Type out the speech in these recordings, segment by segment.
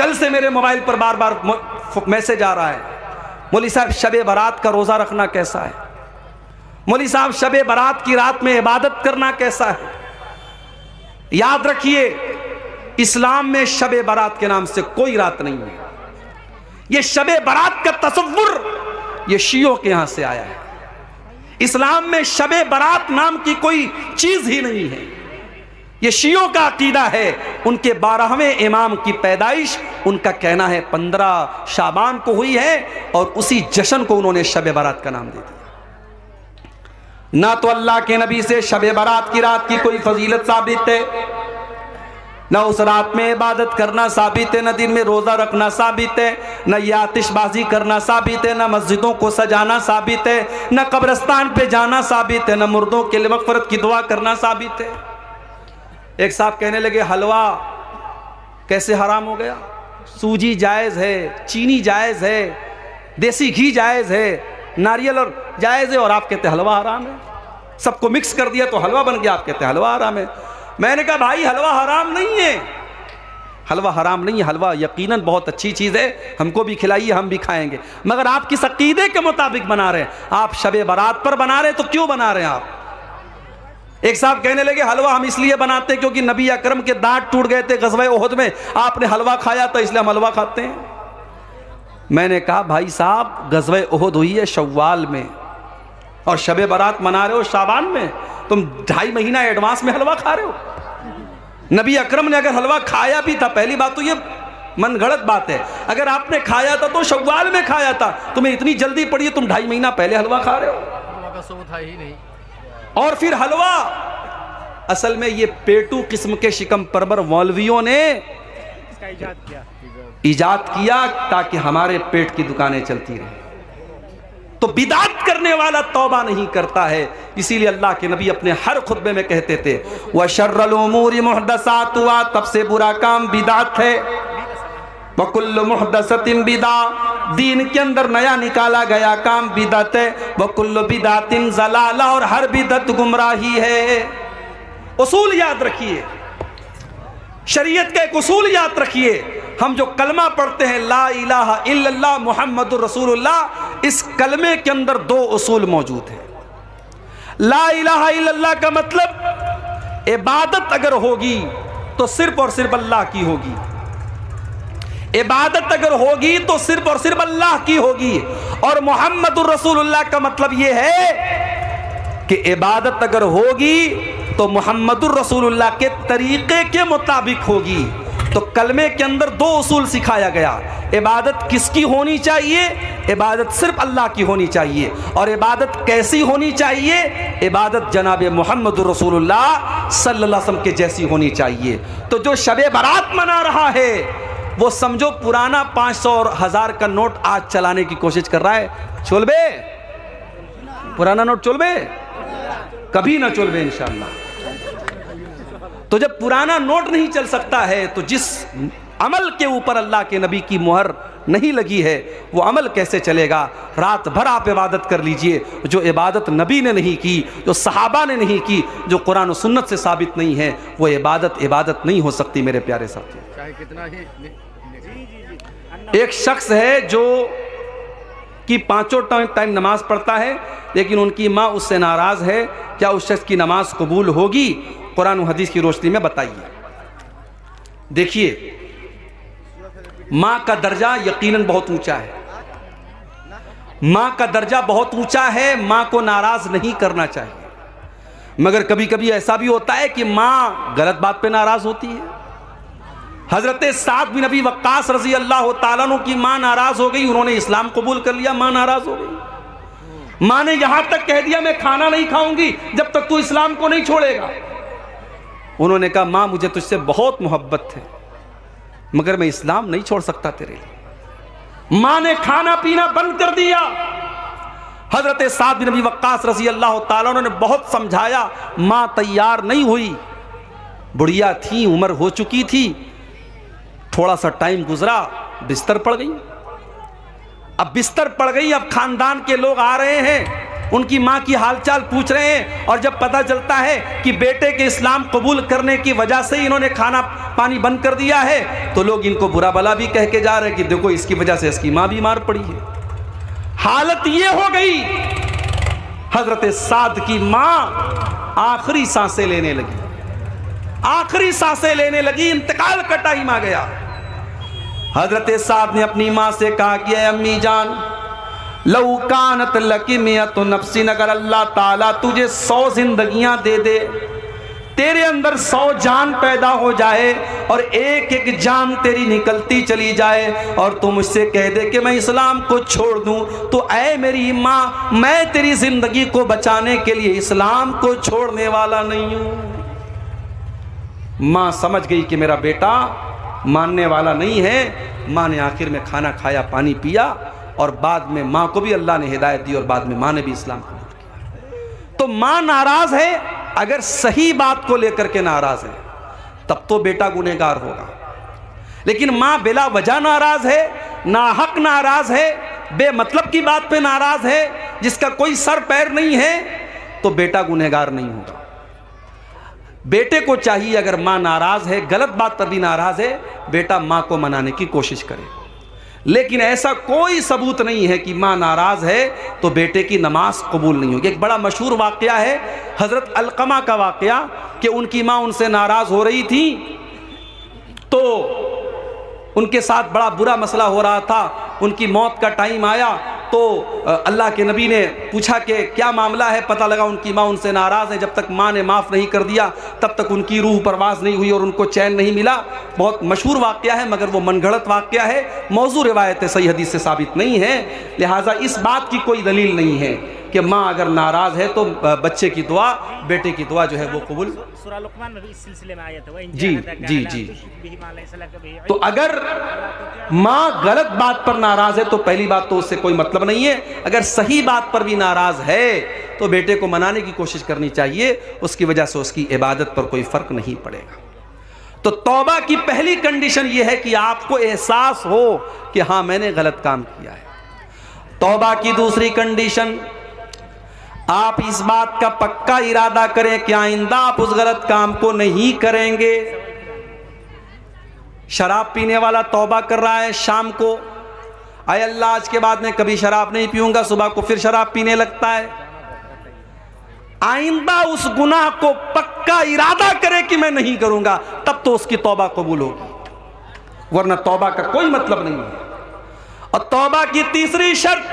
कल से मेरे मोबाइल पर बार बार मैसेज आ रहा है, मौलवी साहब शबे बारात का रोज़ा रखना कैसा है, मौलवी साहब शबे बारात की रात में इबादत करना कैसा है। याद रखिए, इस्लाम में शबे बारात के नाम से कोई रात नहीं है। ये शबे बारात का तसव्वुर ये शियों के यहां से आया है। इस्लाम में शबे बारात नाम की कोई चीज ही नहीं है। ये शियों का अकीदा है। उनके 12वें इमाम की पैदाइश उनका कहना है 15 शाबान को हुई है और उसी जश्न को उन्होंने शबे बारात का नाम दे दिया। ना तो अल्लाह के नबी से शबे बारात की रात की कोई फजीलत साबित है, ना उस रात में इबादत करना साबित है, ना दिन में रोज़ा रखना साबित है, ना ये आतिशबाजी करना साबित है, ना मस्जिदों को सजाना साबित है, ना कब्रिस्तान पे जाना साबित है, ना मुर्दों के लिए मग़फ़िरत की दुआ करना साबित है। एक साहब कहने लगे हलवा कैसे हराम हो गया? सूजी जायज़ है, चीनी जायज़ है, देसी घी जायज़ है, नारियल और जायज़ है, और आप कहते हलवा हराम है। सबको मिक्स कर दिया तो हलवा बन गया, आप कहते हलवा हराम है। मैंने कहा भाई हलवा हराम नहीं है, हलवा हराम नहीं है, हलवा यकीनन बहुत अच्छी चीज़ है, हमको भी खिलाइए, हम भी खाएंगे, मगर आप किस अकीदे के मुताबिक बना रहे हैं? आप शबे बारात पर बना रहे हैं, तो क्यों बना रहे हैं आप? एक साहब कहने लगे हलवा हम इसलिए बनाते हैं क्योंकि नबी अकरम के दांत टूट गए थे ग़ज़वा उहद में, आपने हलवा खाया था इसलिए हम हलवा खाते हैं। मैंने कहा भाई साहब ग़ज़वा उहद हुई है शव्वाल में और शबे बारात मना रहे हो शाबान में, तुम 2.5 महीना एडवांस में हलवा खा रहे हो। नबी अकरम ने अगर हलवा खाया भी था, पहली बात तो ये मन गलत बात है, अगर आपने खाया था तो शव्वाल में खाया था, तुम्हें इतनी जल्दी पड़ी है, तुम 2.5 महीना पहले हलवा खा रहे हो। हलवा का सबूत है ही नहीं। और फिर हलवा असल में ये पेटू किस्म के शिकम परवर मौलवियों ने इजाद किया ताकि हमारे पेट की दुकानें चलती रहें। तो बिदात करने वाला तौबा नहीं करता है, इसीलिए अल्लाह के नबी अपने हर खुतबे में कहते थे व शर्रुल उमूरि मुहदसातुहा, तब से बुरा काम बिदात है, व कुल्लु मुहदसतिन बिदा, दीन के अंदर नया निकाला गया काम बिदत है, व कुल्लु बिदातिन ज़लाला, और हर बिदत गुमराही है। उसूल याद रखिए, शरीयत का एक उसूल याद रखिए। हम जो कलमा पढ़ते हैं ला इलाहा इल्लल्लाह मुहम्मदुर रसूलुल्लाह, इस कलमे के अंदर 2 उसूल मौजूद हैं। ला इलाहा इल्लल्लाह का मतलब इबादत अगर होगी तो सिर्फ और सिर्फ अल्लाह की होगी, इबादत अगर होगी तो सिर्फ और सिर्फ अल्लाह की होगी। और मुहम्मदुर रसूलुल्लाह का मतलब यह है कि इबादत अगर होगी तो मुहम्मदुर रसूलुल्लाह के तरीके के मुताबिक होगी। तो कलमे के अंदर 2 उसूल सिखाया गया। इबादत किसकी होनी चाहिए? इबादत सिर्फ अल्लाह की होनी चाहिए। और इबादत कैसी होनी चाहिए? इबादत जनाब मुहम्मदुर रसूलुल्लाह सल्लल्लाहु अलैहि वसल्लम के जैसी होनी चाहिए। तो जो शबे बारात मना रहा है वो समझो पुराना 500 और 1000 का नोट आज चलाने की कोशिश कर रहा है। चोलबे पुराना नोट चोलबे, कभी ना चोलबे इंशाअल्लाह। तो जब पुराना नोट नहीं चल सकता है तो जिस अमल के ऊपर अल्लाह के नबी की मुहर नहीं लगी है वो अमल कैसे चलेगा? रात भर आप इबादत कर लीजिए, जो इबादत नबी ने नहीं की, जो सहाबा ने नहीं की, जो कुरान और सुन्नत से साबित नहीं है, वो इबादत नहीं हो सकती मेरे प्यारे साथी। चाहे कितना ही एक शख्स है जो कि 5 टाइम नमाज पढ़ता है लेकिन उनकी माँ उससे नाराज़ है, क्या उस शख्स की नमाज कबूल होगी? कुरान और हदीस की रोशनी में बताइए। देखिए माँ का दर्जा यकीनन बहुत ऊंचा है, माँ का दर्जा बहुत ऊंचा है, माँ को नाराज नहीं करना चाहिए। मगर कभी कभी ऐसा भी होता है कि माँ गलत बात पे नाराज होती है। हजरत साद बिन अबी वक्कास रजी अल्लाह ताला अन्हु की माँ नाराज हो गई, उन्होंने इस्लाम कबूल कर लिया, माँ नाराज हो गई। माँ ने यहां तक कह दिया मैं खाना नहीं खाऊंगी जब तक तू इस्लाम को नहीं छोड़ेगा। उन्होंने कहा माँ मुझे तुझसे बहुत मोहब्बत है मगर मैं इस्लाम नहीं छोड़ सकता तेरे लिए। माँ ने खाना पीना बंद कर दिया। हजरत साद बिन अबी वक्कास रज़ी अल्लाह ताला अन्हु ने बहुत समझाया, माँ तैयार नहीं हुई, बुढ़िया थी, उम्र हो चुकी थी, थोड़ा सा टाइम गुजरा, बिस्तर पड़ गई। अब बिस्तर पड़ गई, अब खानदान के लोग आ रहे हैं, उनकी माँ की हालचाल पूछ रहे हैं। और जब पता चलता है कि बेटे के इस्लाम कबूल करने की वजह से इन्होंने खाना पानी बंद कर दिया है, तो लोग इनको बुरा भला भी कह के जा रहे हैं कि देखो इसकी वजह से इसकी माँ बीमार पड़ी है। हालत ये हो गई, हजरत साद की माँ आखिरी सांसें लेने लगी, आखिरी सांसें लेने लगी, इंतकाल का टाइम आ गया। हजरत साद ने अपनी माँ से कहा कि अम्मी जान, लौ कानत लकी मियतु नफ्सिन, अगर अल्लाह ताला तुझे 100 जिंदगियां दे दे, तेरे अंदर 100 जान पैदा हो जाए और एक एक जान तेरी निकलती चली जाए और तू मुझसे कह दे कि मैं इस्लाम को छोड़ दूं, तो ऐ मेरी माँ, मैं तेरी जिंदगी को बचाने के लिए इस्लाम को छोड़ने वाला नहीं हूं। माँ समझ गई कि मेरा बेटा मानने वाला नहीं है। माँ ने आखिर में खाना खाया, पानी पिया और बाद में माँ को भी अल्लाह ने हिदायत दी और बाद में माँ ने भी इस्लाम कबूल किया। तो माँ नाराज है, अगर सही बात को लेकर के नाराज है तब तो बेटा गुनहगार होगा, लेकिन माँ बिला वजह नाराज है, नाहक नाराज है, बेमतलब की बात पे नाराज है, जिसका कोई सर पैर नहीं है, तो बेटा गुनहगार नहीं होगा। बेटे को चाहिए, अगर माँ नाराज है, गलत बात पर भी नाराज है, बेटा माँ को मनाने की कोशिश करे। लेकिन ऐसा कोई सबूत नहीं है कि माँ नाराज है तो बेटे की नमाज कबूल नहीं होगी। एक बड़ा मशहूर वाकया है हजरत अलकमा का वाकया कि उनकी माँ उनसे नाराज हो रही थी, तो उनके साथ बड़ा बुरा मसला हो रहा था। उनकी मौत का टाइम आया तो अल्लाह के नबी ने पूछा कि क्या मामला है। पता लगा उनकी माँ उनसे नाराज़ है। जब तक माँ ने माफ़ नहीं कर दिया तब तक उनकी रूह परवाज़ नहीं हुई और उनको चैन नहीं मिला। बहुत मशहूर वाक़या है, मगर वो मनगढ़ंत वाक़या है, मौजू रिवायत सही हदीस से साबित नहीं है। लिहाजा इस बात की कोई दलील नहीं है कि माँ अगर नाराज़ है तो बच्चे की दुआ, बेटे की दुआ जो है वो कबूल। सूरह लुक़मान में भी इस सिलसिले में आयत है। जी जी जी। तो अगर माँ गलत बात पर नाराज़ है तो पहली बात तो उससे कोई मतलब नहीं है। अगर सही बात पर भी नाराज़ है तो बेटे को मनाने की कोशिश करनी चाहिए, उसकी वजह से उसकी इबादत पर कोई फ़र्क नहीं पड़ेगा। तो तौबा की पहली कंडीशन यह है कि आपको एहसास हो कि हाँ मैंने गलत काम किया है। तौबा की दूसरी कंडीशन, आप इस बात का पक्का इरादा करें कि आइंदा आप उस गलत काम को नहीं करेंगे। शराब पीने वाला तौबा कर रहा है शाम को, आय अल्लाह आज के बाद मैं कभी शराब नहीं पीऊंगा, सुबह को फिर शराब पीने लगता है। आइंदा उस गुनाह को पक्का इरादा करे कि मैं नहीं करूंगा, तब तो उसकी तौबा कबूल होगी, वरना तौबा का कोई मतलब नहीं है। और तौबा की तीसरी शर्त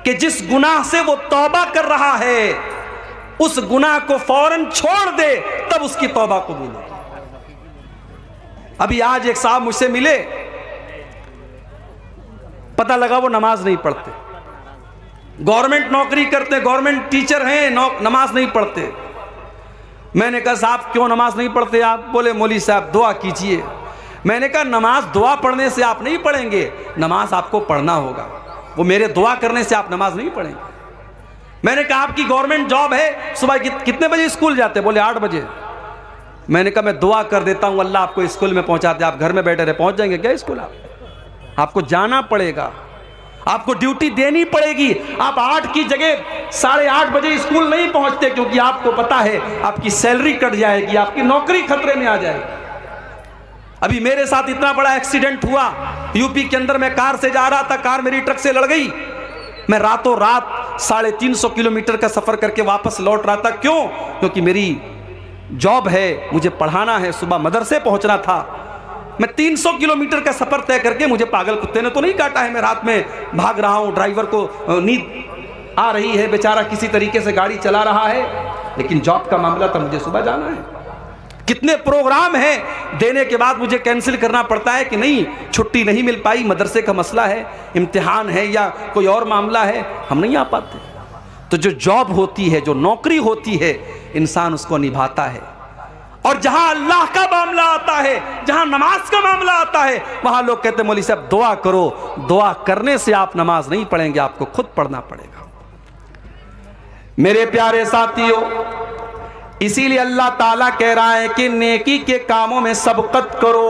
कि जिस गुनाह से वो तौबा कर रहा है उस गुनाह को फौरन छोड़ दे, तब उसकी तौबा कबूल होगी। अभी आज एक साहब मुझसे मिले, पता लगा वो नमाज नहीं पढ़ते, गवर्नमेंट नौकरी करते, गवर्नमेंट टीचर हैं, नमाज नहीं पढ़ते। मैंने कहा साहब क्यों नमाज नहीं पढ़ते आप? बोले मौली साहब दुआ कीजिए। मैंने कहा नमाज दुआ पढ़ने से आप नहीं पढ़ेंगे, नमाज आपको पढ़ना होगा, वो मेरे दुआ करने से आप नमाज नहीं पढ़ेंगे। मैंने कहा आपकी गवर्नमेंट जॉब है, सुबह कितने बजे स्कूल जाते? बोले 8 बजे। मैंने कहा मैं दुआ कर देता हूं अल्लाह आपको स्कूल में पहुंचा दे, आप घर में बैठे रहे, पहुंच जाएंगे क्या स्कूल? आपको जाना पड़ेगा, आपको ड्यूटी देनी पड़ेगी। आप 8 की जगह 8:30 बजे स्कूल नहीं पहुंचते, क्योंकि आपको पता है आपकी सैलरी कट जाएगी, आपकी नौकरी खतरे में आ जाएगी। अभी मेरे साथ इतना बड़ा एक्सीडेंट हुआ, यूपी के अंदर मैं कार से जा रहा था, कार मेरी ट्रक से लड़ गई। मैं रातों रात 350 किलोमीटर का सफर करके वापस लौट रहा था। क्यों? क्योंकि मेरी जॉब है, मुझे पढ़ाना है, सुबह मदरसे पहुंचना था। मैं 300 किलोमीटर का सफर तय करके, मुझे पागल कुत्ते ने तो नहीं काटा है, मैं रात में भाग रहा हूं, ड्राइवर को नींद आ रही है, बेचारा किसी तरीके से गाड़ी चला रहा है, लेकिन जॉब का मामला था, मुझे सुबह जाना है। कितने प्रोग्राम हैं, देने के बाद मुझे कैंसिल करना पड़ता है कि नहीं छुट्टी नहीं मिल पाई, मदरसे का मसला है, इम्तिहान है या कोई और मामला है, हम नहीं आ पाते। तो जो जॉब होती है, जो नौकरी होती है, इंसान उसको निभाता है। और जहां अल्लाह का मामला आता है, जहां नमाज का मामला आता है, वहां लोग कहते हैं मौली साहब दुआ करो। दुआ करने से आप नमाज नहीं पढ़ेंगे, आपको खुद पढ़ना पड़ेगा। मेरे प्यारे साथियों, इसीलिए अल्लाह ताला कह रहा है कि नेकी के कामों में सबकत करो।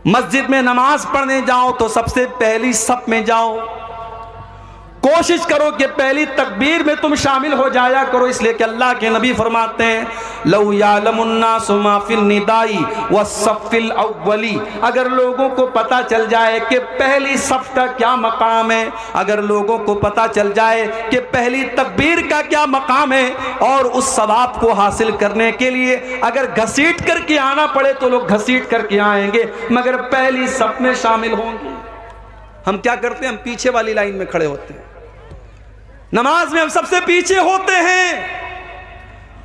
मस्जिद में नमाज पढ़ने जाओ तो सबसे पहली सफ में जाओ, कोशिश करो कि पहली तकबीर में तुम शामिल हो जाया करो, इसलिए कि अल्लाह के नबी फरमाते हैं लौ यालमुन्नासु मा फिल निदाई वस्सफ़िल अव्वली, अगर लोगों को पता चल जाए कि पहली सफ का क्या मकाम है, अगर लोगों को पता चल जाए कि पहली तकबीर का क्या मकाम है, और उस सवाब को हासिल करने के लिए अगर घसीट करके आना पड़े तो लोग घसीट करके आएंगे, मगर पहली सफ में शामिल होंगे। हम क्या करते हैं, हम पीछे वाली लाइन में खड़े होते हैं, नमाज में हम सबसे पीछे होते हैं।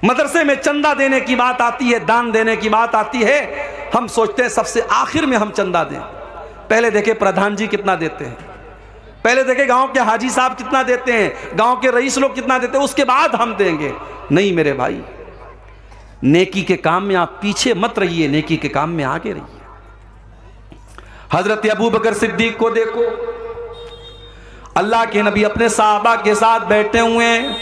मदरसे में चंदा देने की बात आती है, दान देने की बात आती है, हम सोचते हैं सबसे आखिर में हम चंदा दें। पहले देखे प्रधान जी कितना देते हैं, पहले देखे गांव के हाजी साहब कितना देते हैं, गांव के रईस लोग कितना देते हैं, उसके बाद हम देंगे। नहीं मेरे भाई, नेकी के काम में आप पीछे मत रहिए, नेकी के काम में आगे रहिए। हजरत अबू बकर सिद्दीक को देखो, अल्लाह के नबी अपने साहबा के साथ बैठे हुए हैं।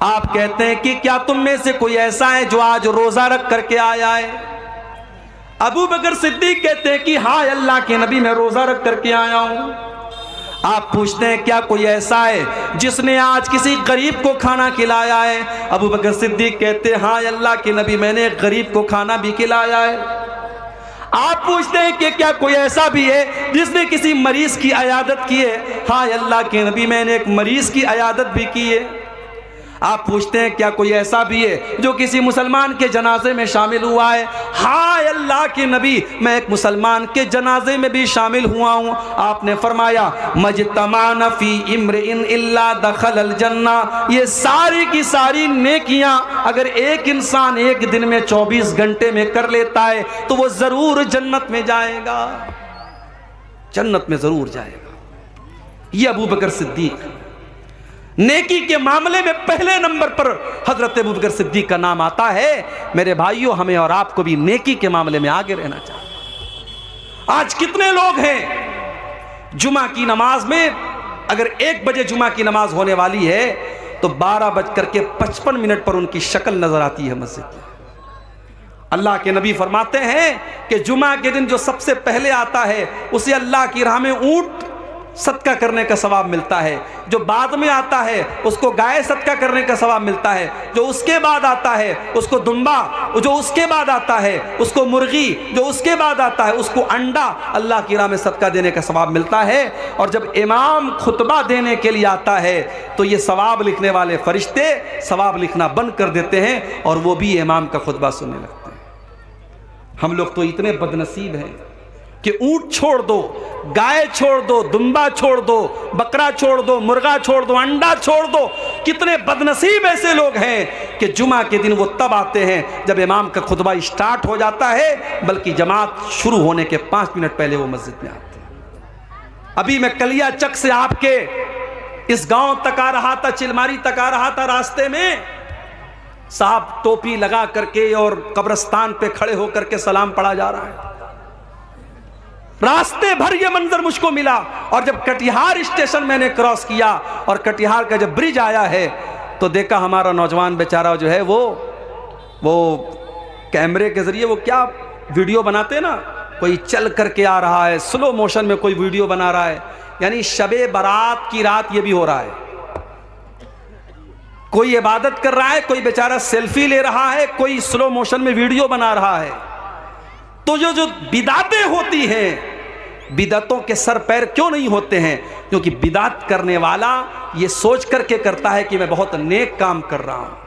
आप कहते हैं कि क्या तुम में से कोई ऐसा है जो आज रोजा रख करके आया है? अबू बकर सिद्दीक कहते हैं कि हाँ अल्लाह के नबी, मैं रोजा रख करके आया हूं। आप पूछते हैं क्या कोई ऐसा है जिसने आज किसी गरीब को खाना खिलाया है? अबू बकर सिद्दीक कहते हैं हाँ अल्लाह के नबी, मैंने एक गरीब को खाना भी खिलाया है। आप पूछते हैं कि क्या कोई ऐसा भी है जिसने किसी मरीज की अयादत की है? हाँ अल्लाह के नबी, मैंने एक मरीज की अयादत भी की है। आप पूछते हैं क्या कोई ऐसा भी है जो किसी मुसलमान के जनाजे में शामिल हुआ है? हाँ अल्लाह के नबी, मैं एक मुसलमान के जनाजे में भी शामिल हुआ हूँ। आपने फरमाया मजतमा फी इम्रिइन इल्ला दखलल जन्ना, ये सारी की सारी नेकियां अगर एक इंसान एक दिन में 24 घंटे में कर लेता है तो वो जरूर जन्नत में जाएगा, जन्नत में जरूर जाएगा। ये अबू बकर सिद्दीक, नेकी के मामले में पहले नंबर पर हजरत अबू बकर सिद्दीक का नाम आता है। मेरे भाइयों, हमें और आपको भी नेकी के मामले में आगे रहना चाहिए। आज कितने लोग हैं जुमा की नमाज में, अगर 1 बजे जुमा की नमाज होने वाली है तो 12:55 पर उनकी शक्ल नजर आती है मस्जिद में। अल्लाह के नबी फरमाते हैं कि जुमा के दिन जो सबसे पहले आता है उसे अल्लाह की राह में ऊंट सदका करने का सवाब मिलता है, जो बाद में आता है उसको गाय सदका करने का सवाब मिलता है, जो उसके बाद आता है उसको दुम्बा, जो उसके बाद आता है उसको मुर्गी, जो उसके बाद आता है उसको अंडा अल्लाह की राह में सदका देने का सवाब मिलता है। और जब इमाम खुतबा देने के लिए आता है तो ये सवाब लिखने वाले फरिश्ते सवाब लिखना बंद कर देते हैं और वो भी इमाम का खुतबा सुनने लगते हैं। हम लोग तो इतने बदनसीब हैं कि ऊंट छोड़ दो, गाय छोड़ दो, दुम्बा छोड़ दो, बकरा छोड़ दो, मुर्गा छोड़ दो, अंडा छोड़ दो। कितने बदनसीब ऐसे लोग हैं कि जुमा के दिन वो तब आते हैं जब इमाम का खुतबा स्टार्ट हो जाता है, बल्कि जमात शुरू होने के 5 मिनट पहले वो मस्जिद में आते हैं। अभी मैं कलिया चक से आपके इस गांव तक आ रहा था, चिलमारी तक आ रहा था, रास्ते में साहब टोपी लगा करके और कब्रिस्तान पे खड़े होकर के सलाम पढ़ा जा रहा है। रास्ते भर ये मंजर मुझको मिला। और जब कटिहार स्टेशन मैंने क्रॉस किया और कटिहार का जब ब्रिज आया है तो देखा हमारा नौजवान बेचारा जो है वो कैमरे के जरिए वो क्या वीडियो बनाते हैं ना, कोई चल करके आ रहा है, स्लो मोशन में कोई वीडियो बना रहा है। यानी शबे बारात की रात ये भी हो रहा है, कोई इबादत कर रहा है, कोई बेचारा सेल्फी ले रहा है, कोई स्लो मोशन में वीडियो बना रहा है। तो जो बिदातें होती हैं, बिदातों के सर पैर क्यों नहीं होते हैं? क्योंकि बिदात करने वाला ये सोच करके करता है कि मैं बहुत नेक काम कर रहा हूं।